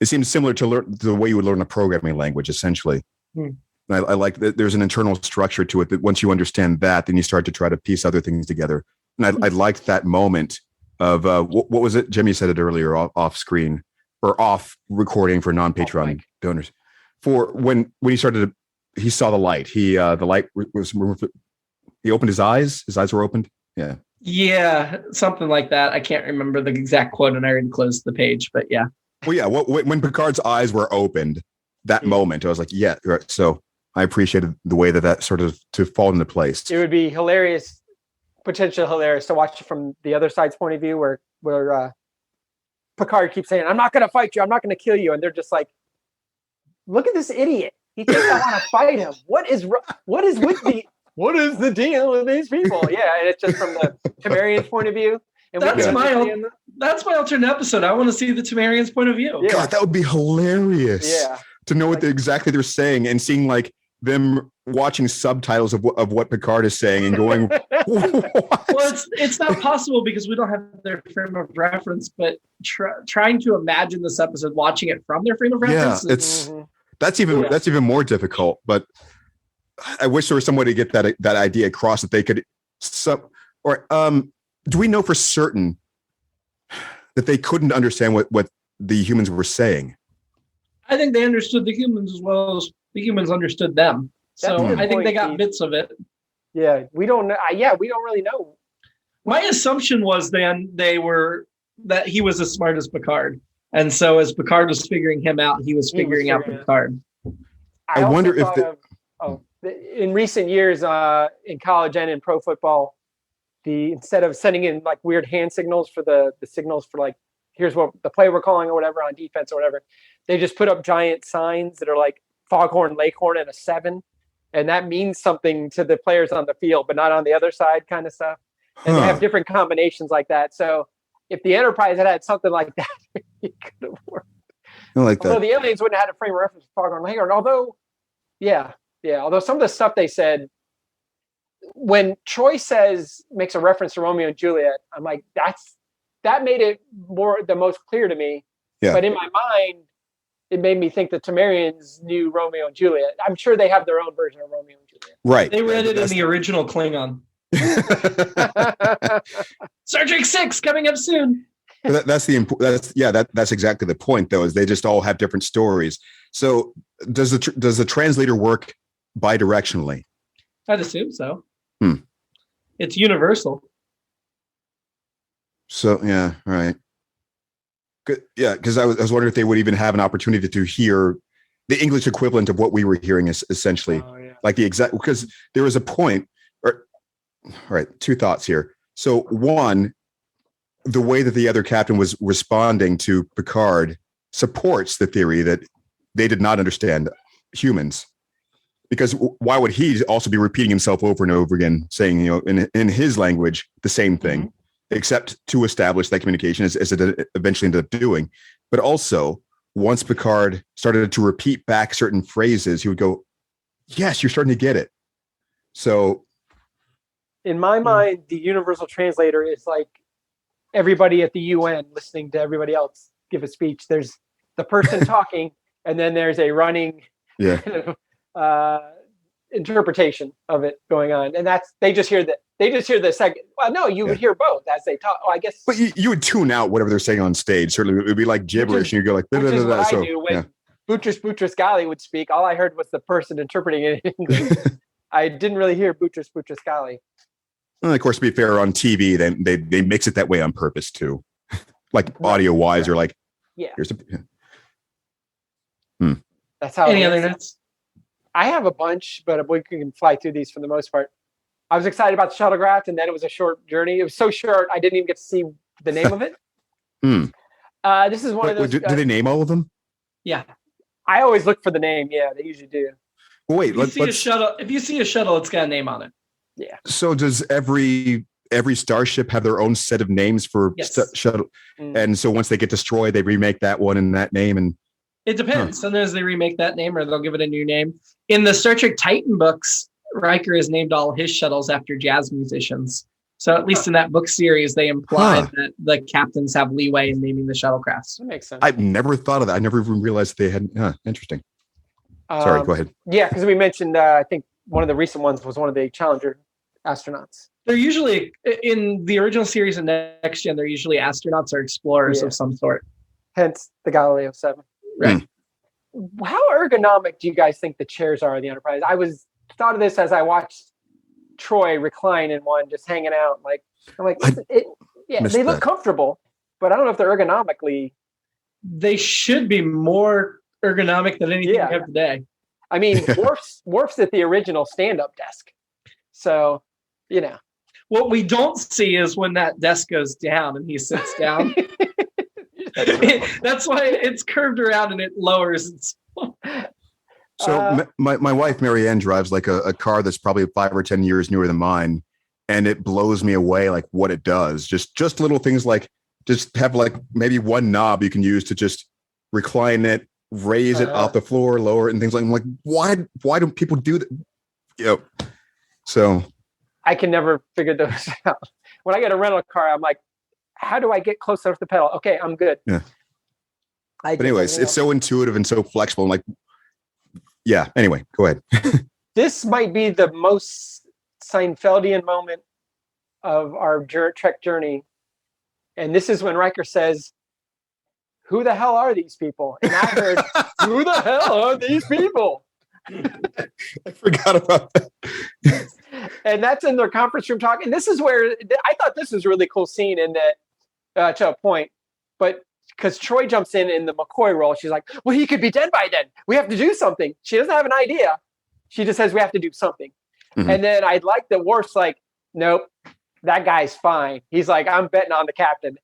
It seems similar to the way you would learn a programming language, essentially. I like that there's an internal structure to it that once you understand that, then you start to try to piece other things together. And I liked that moment of what was it? Jimmy said it earlier off screen or off recording for non-Patreon donors. For when he started, he saw the light. The light was he opened his eyes. His eyes were opened. Yeah, something like that. I can't remember the exact quote, and I already closed the page. But yeah. Well, yeah. When Picard's eyes were opened, that moment, I was like, yeah. Right. So I appreciated the way that sort of to fall into place. It would be hilarious, potentially hilarious, to watch it from the other side's point of view, where Picard keeps saying, "I'm not going to fight you. I'm not going to kill you," and they're just like, "Look at this idiot. He thinks I want to fight him. What is with the what is the deal with these people? Yeah, and it's just from the Temerian's point of view. And That's my alternate episode. I want to see the Temerian's point of view. Yeah. God, that would be hilarious. Yeah. To know what exactly they're saying and seeing like them watching subtitles of what Picard is saying and going, what? Well, it's not possible because we don't have their frame of reference, but trying to imagine this episode, watching it from their frame of reference. Yeah, that's even more difficult, but I wish there was some way to get that idea across that they could do we know for certain that they couldn't understand what the humans were saying? I think they understood the humans as well as the humans understood them. So I think they got bits of it. Yeah, we don't know. We don't really know. My assumption was then that he was as smart as Picard. And so as Picard was figuring him out, he was figuring out Picard. I wonder if in recent years in college and in pro football, instead of sending in like weird hand signals for the signals for like, here's what the play we're calling or whatever on defense or whatever, they just put up giant signs that are like foghorn, leghorn, and a 7. And that means something to the players on the field, but not on the other side kind of stuff. And they have different combinations like that. So if the Enterprise had something like that, it could have worked. I like that. Although the aliens wouldn't have had a frame of reference for foghorn, leghorn. Although some of the stuff they said, when Troy makes a reference to Romeo and Juliet, I'm like, that made it the most clear to me. Yeah. But in my mind, it made me think the Temerians knew Romeo and Juliet. I'm sure they have their own version of Romeo and Juliet. Right. They read it in the original Klingon. Star Trek 6 coming up soon. That's exactly the point, though, is they just all have different stories. So does the translator work bidirectionally? I'd assume so. It's universal. So yeah, right. Good. Yeah, because I was wondering if they would even have an opportunity to hear the English equivalent of what we were hearing, essentially, like the exact. Because there was a point. All right, two thoughts here. So one, the way that the other captain was responding to Picard supports the theory that they did not understand humans. Because why would he also be repeating himself over and over again, saying, in his language, the same thing, except to establish that communication as it eventually ended up doing. But also, once Picard started to repeat back certain phrases, he would go, yes, you're starting to get it. So in my mind, the universal translator is like everybody at the UN listening to everybody else give a speech. There's the person talking, and then there's a running interpretation of it going on, and they just hear the second. Well, no, you would hear both as they talk. Oh, I guess. But you would tune out whatever they're saying on stage. Certainly, it would be like gibberish, and you go like. Which is what I do when Boutros Ghali would speak. All I heard was the person interpreting it in English. I didn't really hear Boutros Ghali. And of course, to be fair, on TV, they mix it that way on purpose too, like audio wise, or like here's a. That's how. Any other notes? I have a bunch, but we can fly through these for the most part. I was excited about the shuttlecraft, and then it was a short journey. It was so short, I didn't even get to see the name of it. This is one of those. Do they name all of them? Yeah. I always look for the name. Yeah, they usually do. Well, wait, if you see a shuttle, it's got a name on it. Yeah. So does every starship have their own set of names for shuttle? And so once they get destroyed, they remake that one and that name, and it depends. Sometimes they remake that name, or they'll give it a new name. In the Star Trek Titan books, Riker has named all his shuttles after jazz musicians. So at least in that book series, they implied that the captains have leeway in naming the shuttlecrafts. That makes sense. I've never thought of that. I never even realized they had. Interesting. Sorry, go ahead. Yeah, because we mentioned, I think one of the recent ones was one of the Challenger astronauts. They're usually, in the original series and Next Gen, they're usually astronauts or explorers of some sort. Hence the Galileo 7. Right. How ergonomic do you guys think the chairs are in the Enterprise? I thought of this as I watched Troy recline in one, just hanging out. They look comfortable, but I don't know if they're ergonomically. They should be more ergonomic than anything we have today. I mean, Worf's at the original stand-up desk, so what we don't see is when that desk goes down and he sits down. That's why it's curved around and it lowers. So my wife, Mary Ann, drives like a car that's probably 5 or 10 years newer than mine. And it blows me away, like what it does. Just little things like just have like maybe one knob you can use to just recline it, raise it off the floor, lower it, and things like. I'm like, why don't people do that? So I can never figure those out. When I get a rental car, I'm like, how do I get close enough to the pedal? Okay, I'm good. Yeah. But anyways, it's so intuitive and so flexible. I'm like, yeah. Anyway, go ahead. This might be the most Seinfeldian moment of our Trek journey. And this is when Riker says, who the hell are these people? And I heard, who the hell are these people? I forgot about that. And that's in their conference room talk. And this is where I thought this was a really cool scene in that, to a point. But because Troy jumps in the McCoy role, she's like, well, he could be dead by then. We have to do something. She doesn't have an idea. She just says we have to do something. Mm-hmm. And then I'd like that Worf's like, nope, that guy's fine. He's like, I'm betting on the captain.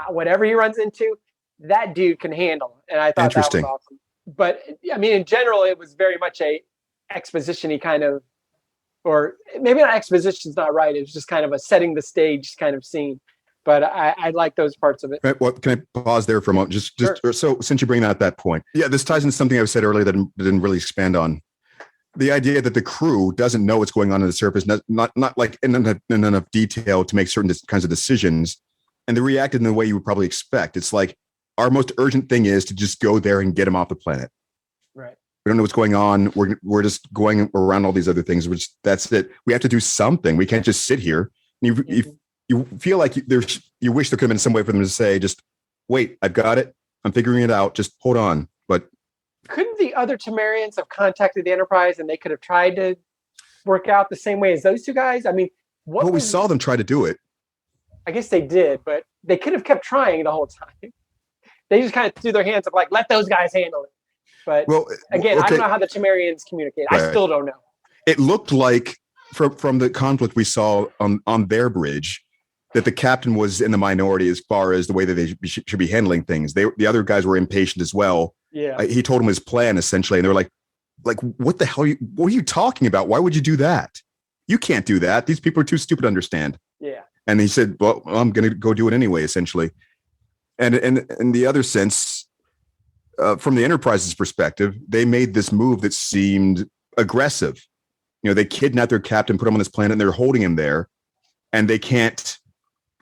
Whatever he runs into, that dude can handle. And I thought that was awesome. But I mean, in general, it was very much a exposition-y kind of, or maybe not exposition is not right. It was just kind of a setting the stage kind of scene. But I like those parts of it. Well, can I pause there for a moment? Just Sure. So since you bring out that point, yeah, this ties into something I said earlier that I didn't really expand on. The idea that the crew doesn't know what's going on the surface, not like in enough detail to make certain kinds of decisions, and they reacted in the way you would probably expect. It's like our most urgent thing is to just go there and get him off the planet. Right. We don't know what's going on. We're just going around all these other things. That's it. We have to do something. We can't just sit here. You feel like you wish there could have been some way for them to say, just wait, I've got it. I'm figuring it out. Just hold on. But couldn't the other Temerians have contacted the Enterprise and they could have tried to work out the same way as those two guys? I mean, we saw them try to do it. I guess they did, but they could have kept trying the whole time. They just kind of threw their hands up like, let those guys handle it. But again, okay. I don't know how the Temerians communicate. Right. I still don't know. It looked like from the conflict we saw on their bridge that the captain was in the minority as far as the way that they should be handling things. The other guys were impatient as well. Yeah. He told them his plan essentially, and they were like, what the hell? What are you talking about? Why would you do that? You can't do that. These people are too stupid to understand. Yeah. And he said, well, I'm going to go do it anyway, essentially. And in the other sense, from the Enterprise's perspective, they made this move that seemed aggressive. They kidnapped their captain, put him on this planet, and they're holding him there, and they can't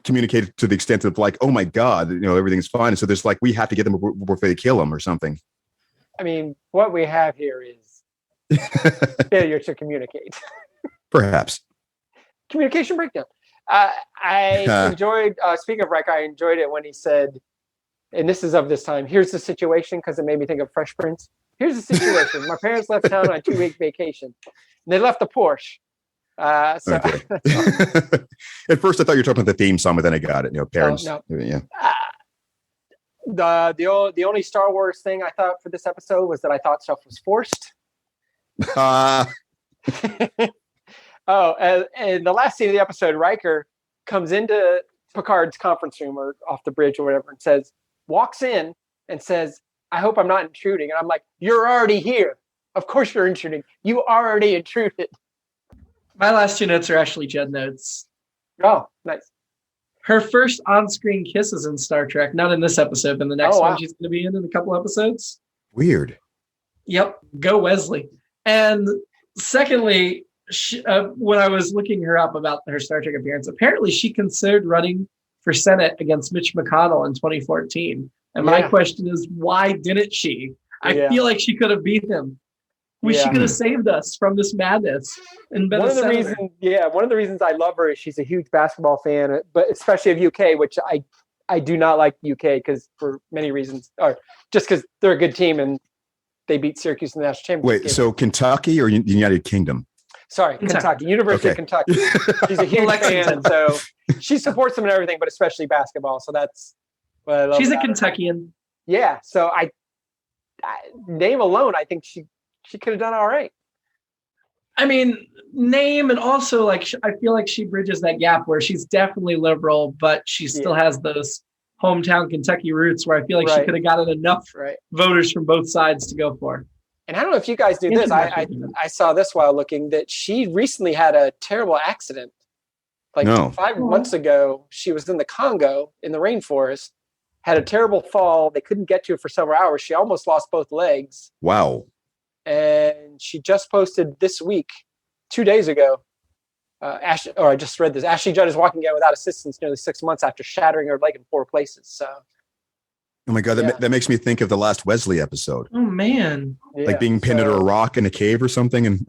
communicate to the extent of like, oh my God, everything's fine. And so there's like, we have to get them before they kill him or something. I mean, what we have here is failure to communicate. Perhaps. Communication breakdown. I enjoyed, speaking of Riker, I enjoyed it when he said, and this is of this time, here's the situation, because it made me think of Fresh Prince. Here's the situation. My parents left town on a 2-week vacation. And they left a Porsche. Okay. At first, I thought you were talking about the theme song, but then I got it. Parents. No. Yeah. The only Star Wars thing I thought for this episode was that I thought stuff was forced. And the last scene of the episode, Riker comes into Picard's conference room or off the bridge or whatever, and walks in and says, I hope I'm not intruding. And I'm like, you're already here. Of course you're intruding. You already intruded. My last 2 notes are actually Jed notes. Oh, nice. Her first on-screen kiss is in Star Trek, not in this episode, but in the next one she's going to be in a couple episodes. Weird. Yep. Go Wesley. And secondly, when I was looking her up about her Star Trek appearance, apparently she considered running for Senate against Mitch McConnell in 2014. And my question is, why didn't she? I feel like she could have beat him. She could have saved us from this madness and been one of the reasons I love her is she's a huge basketball fan, but especially of UK, which I do not like UK because for many reasons, or just because they're a good team and they beat Syracuse in the national championship. Wait, so Kentucky or United Kingdom? Sorry, Kentucky. University of Kentucky. She's a huge fan, so she supports them and everything, but especially basketball. So that's what I love. She's a Kentuckian. Yeah, so I name alone, I think she could have done all right. I mean, name, and also I feel like she bridges that gap where she's definitely liberal, but she still has those hometown Kentucky roots where I feel like she could have gotten enough voters from both sides to go for. And I don't know if you guys knew this. I saw this while looking, that she recently had a terrible accident. Like 5 months ago, she was in the Congo in the rainforest, had a terrible fall. They couldn't get to her for several hours. She almost lost both legs. Wow. And she just posted this week, 2 days ago. I just read this. Ashley Judd is walking out without assistance nearly 6 months after shattering her leg in 4 places. So. Oh my God, that makes me think of the last Wesley episode. Oh man. Like being pinned to a rock in a cave or something. And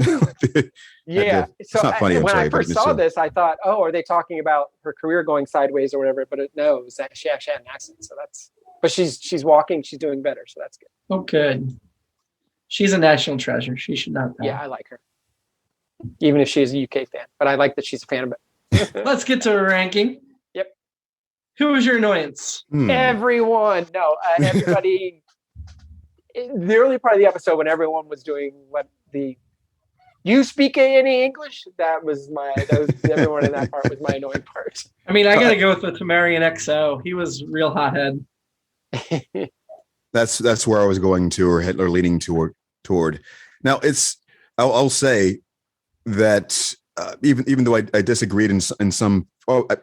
yeah. It's not funny. When I first saw this, I thought, oh, are they talking about her career going sideways or whatever? But no, it was that she actually had an accident. So but she's walking, she's doing better. So that's good. Oh, good. She's a national treasure. She should not die. Yeah, I like her. Even if she's a UK fan. But I like that she's a fan of it. Let's get to a ranking. Yep. Who was your annoyance? Everyone. No, everybody. The early part of the episode when everyone was doing you speak any English? Everyone in that part was my annoying part. I mean, I got to go with the Tamarian XO. He was real hothead. That's where I was going to, or Hitler leaning toward. Now I'll say that even though I disagreed in some,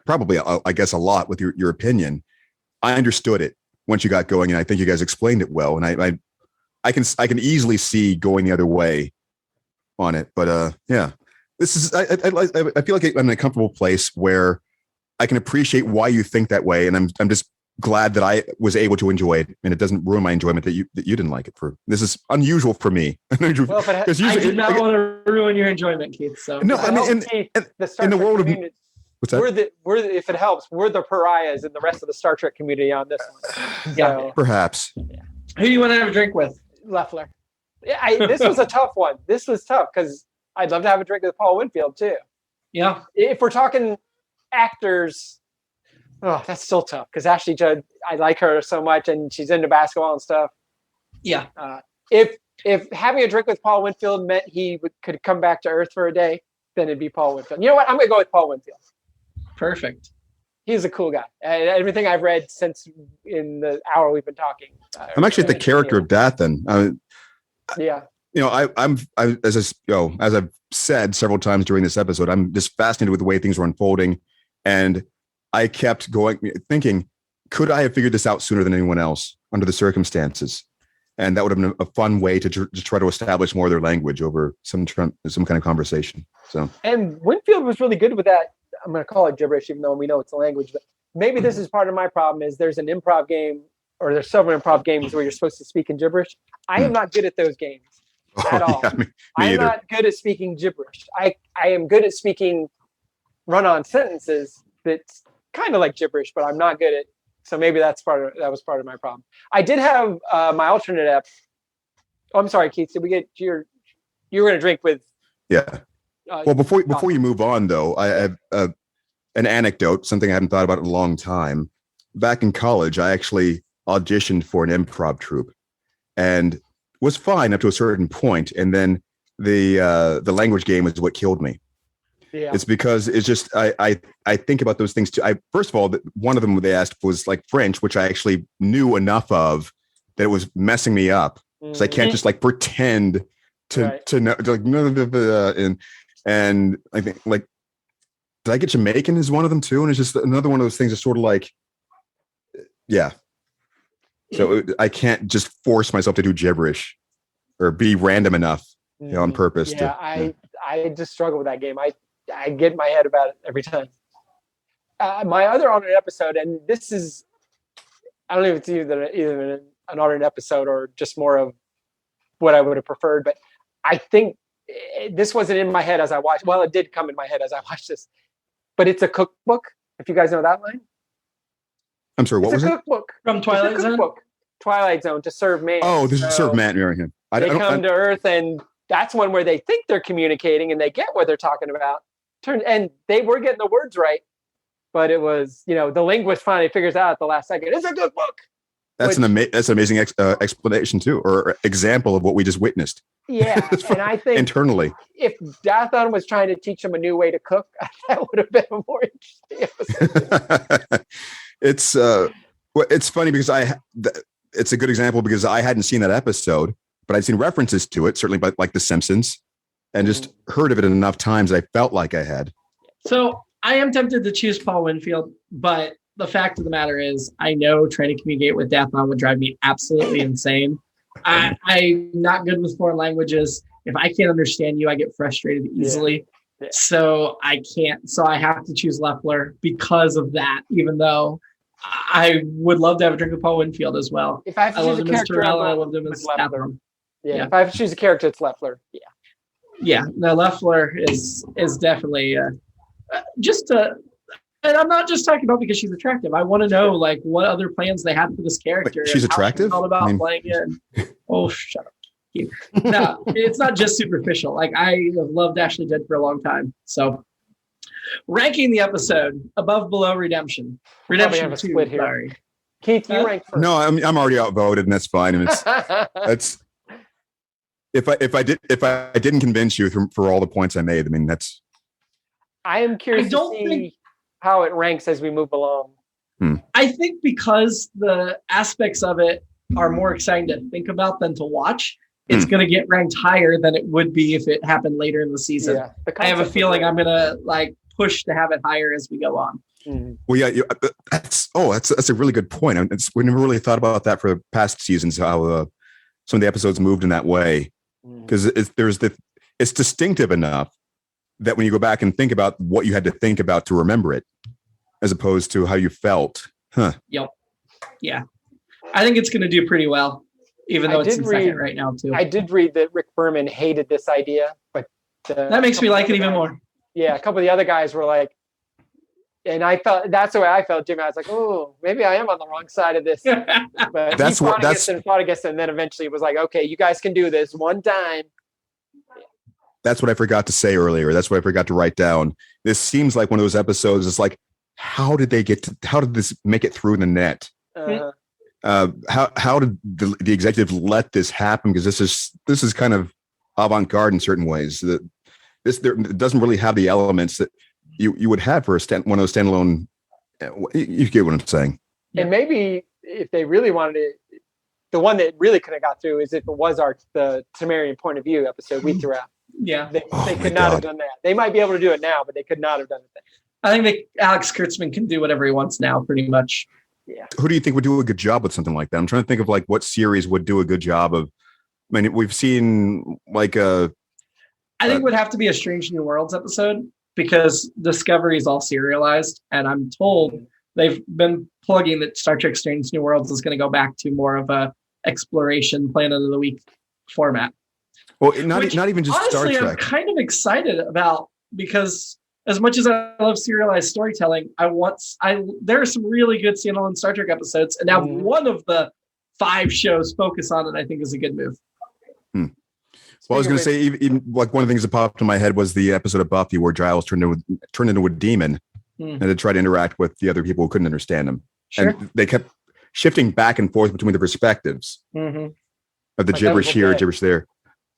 probably I guess a lot with your opinion, I understood it once you got going, and I think you guys explained it well, and I can easily see going the other way on it. But yeah, this is I feel like I'm in a comfortable place where I can appreciate why you think that way, and I'm just glad that I was able to enjoy it, and it doesn't ruin my enjoyment that you didn't like it. This is unusual for me. Well, I did not want to ruin your enjoyment, Keith. So no, I mean, in the world of what's that? If it helps, we're the pariahs in the rest of the Star Trek community on this one. Yeah, perhaps. Yeah. Who do you want to have a drink with? Leffler. Yeah, this was a tough one. This was tough because I'd love to have a drink with Paul Winfield too. Yeah. If we're talking actors. Oh, that's still tough because Ashley Judd, I like her so much, and she's into basketball and stuff. Yeah. If having a drink with Paul Winfield meant he could come back to Earth for a day, then it'd be Paul Winfield. You know what? I'm going to go with Paul Winfield. Perfect. He's a cool guy. Everything I've read since in the hour we've been talking. I'm actually at the character of that. Then. Yeah. You know, I'm as I've said several times during this episode, I'm just fascinated with the way things were unfolding, and I kept thinking, could I have figured this out sooner than anyone else under the circumstances? And that would have been a fun way to try to establish more of their language over some kind of conversation. So, and Winfield was really good with that. I'm going to call it gibberish, even though we know it's a language. But maybe this is part of my problem: is there's an improv game, or there's several improv games where you're supposed to speak in gibberish. I am not good at those games at all. Yeah, me I'm either. not good at speaking gibberish. I am good at speaking run-on sentences that's kind of like gibberish, but I'm not good at. So maybe that was part of my problem. I did have my alternate app. Oh, I'm sorry, Keith. Did we get you were going to drink with? Yeah. Well, before you move on, though, I have an anecdote, something I haven't thought about in a long time. Back in college, I actually auditioned for an improv troupe, and was fine up to a certain point, and then the language game is what killed me. Yeah. It's because it's just I think about those things too. First of all, one of them they asked was like French, which I actually knew enough of that it was messing me up. So I can't just like pretend to know and I think like did I get Jamaican is one of them too, and it's just another one of those things that's sort of like yeah. So I can't just force myself to do gibberish or be random enough, on purpose. Yeah, I just struggle with that game. I get in my head about it every time. My other alternate episode, and this is, I don't know if it's either an alternate episode or just more of what I would have preferred, but I think this wasn't in my head as I watched. Well, it did come in my head as I watched this, but it's a cookbook. If you guys know that line. I'm sorry, what was it? It's a cookbook. From Twilight Zone? Twilight Zone, to serve man. Oh, this is serve man. They come to Earth, and that's one where they think they're communicating, and they get what they're talking about. And they were getting the words right, but it was, the linguist finally figures out at the last second, it's a good book. That's an amazing explanation too, or example of what we just witnessed. Yeah, and I think internally, if Dathan was trying to teach them a new way to cook, that would have been a more interesting episode. It's funny because it's a good example because I hadn't seen that episode, but I'd seen references to it, certainly by like The Simpsons, and just heard of it enough times I felt like I had. So I am tempted to choose Paul Winfield, but the fact of the matter is I know trying to communicate with Dathon would drive me absolutely insane. I'm not good with foreign languages. If I can't understand you, I get frustrated easily. Yeah. So I can't. So I have to choose Leffler because of that, even though I would love to have a drink with Paul Winfield as well. If I have to choose a character, I loved him as Leffler. Dathon. Yeah, if I have to choose a character, it's Leffler. Yeah. Yeah, no, Leffler is definitely and I'm not just talking about because she's attractive. I want to know like what other plans they had for this character. She's attractive? All about playing it. Oh, shut up. No, it's not just superficial. Like I have loved Ashley Judd for a long time. So ranking the episode above, below, Redemption. Redemption 2, sorry. Keith, you rank first. No, I'm already outvoted, and that's fine. And that's if I didn't convince you for all the points I made. I mean, that's. I am curious to see how it ranks as we move along. I think because the aspects of it are more exciting to think about than to watch, it's going to get ranked higher than it would be if it happened later in the season. Yeah, I have a feeling I'm going to like push to have it higher as we go on. Well, yeah, that's a really good point. We never really thought about that for the past seasons, how some of the episodes moved in that way, because it's distinctive enough that when you go back and think about what you had to think about to remember it, as opposed to how you felt. Yep. Yeah. I think it's going to do pretty well, even though it's in second right now, too. I did read that Rick Berman hated this idea, but that makes me like it even more. Yeah. A couple of the other guys were like, and I felt that's the way I felt, Jimmy. I was like, oh, maybe I am on the wrong side of this. But he fought against it, and then eventually it was like, okay, you guys can do this one time. That's what I forgot to say earlier. That's what I forgot to write down. This seems like one of those episodes. It's like, how did this make it through the net? How did the executive let this happen? Because this is kind of avant-garde in certain ways. It doesn't really have the elements that you would have for one of those standalone. You get what I'm saying. And maybe if they really wanted it, the one that really could have got through is if it was the Tamarian point of view episode we threw out. Yeah, they could not have done that. They might be able to do it now, but they could not have done it then. I think that Alex Kurtzman can do whatever he wants now, pretty much. Yeah. Who do you think would do a good job with something like that? I'm trying to think of like what series would do a good job of. I mean, we've seen like I think it would have to be a Strange New Worlds episode because Discovery is all serialized, and I'm told they've been plugging that Star Trek Strange New Worlds is going to go back to more of a exploration Planet of the Week format. Well, not even just honestly, Star Trek. I'm kind of excited about because as much as I love serialized storytelling, there are some really good standalone Star Trek episodes, and now one of the 5 shows focus on it, I think is a good move. Well, I was going to say, even like one of the things that popped in my head was the episode of Buffy where Giles turned into a demon and to try to interact with the other people who couldn't understand him. Sure. And they kept shifting back and forth between the perspectives of the gibberish here, gibberish there.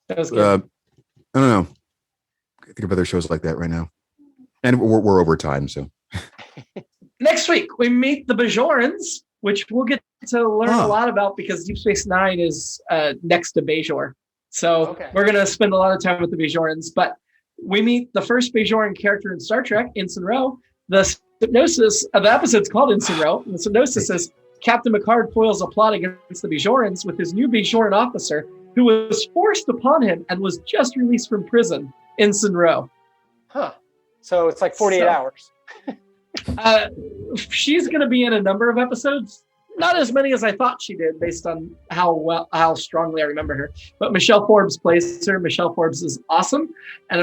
That was good. I don't know. I think of other shows like that right now. And we're over time, so. Next week, we meet the Bajorans, which we'll get to learn a lot about because Deep Space Nine is next to Bajor. So we're going to spend a lot of time with the Bajorans. But we meet the first Bajoran character in Star Trek, Ensign Ro. The synopsis of the episode's called Ensign Ro. And the synopsis is Captain Picard foils a plot against the Bajorans with his new Bajoran officer who was forced upon him and was just released from prison, Ensign Ro. Huh. So it's like 48 hours. She's going to be in a number of episodes. Not as many as I thought she did based on how strongly I remember her. But Michelle Forbes plays her. Michelle Forbes is awesome. And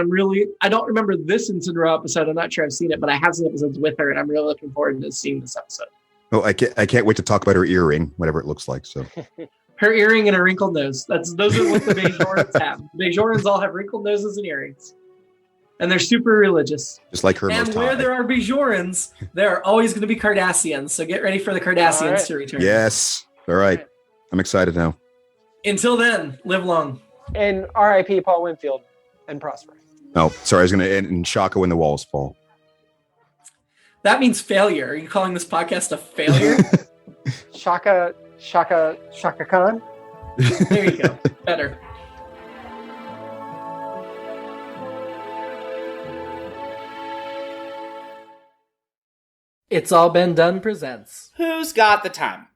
I don't remember this Ensign Ro episode. I'm not sure I've seen it, but I have seen episodes with her and I'm really looking forward to seeing this episode. Oh, I can't wait to talk about her earring, whatever it looks like. So her earring and a wrinkled nose. Those are what the Bajorans have. Bajorans all have wrinkled noses and earrings. And they're super religious. Just like her. And where there are Bajorans, there are always going to be Cardassians. So get ready for the Cardassians to return. Yes. All right. I'm excited now. Until then, live long. And R.I.P. Paul Winfield and prosper. Oh, sorry. I was going to end in Shaka when the walls fall. That means failure. Are you calling this podcast a failure? Shaka Khan? There you go. Better. It's All Been Done presents. Who's got the time?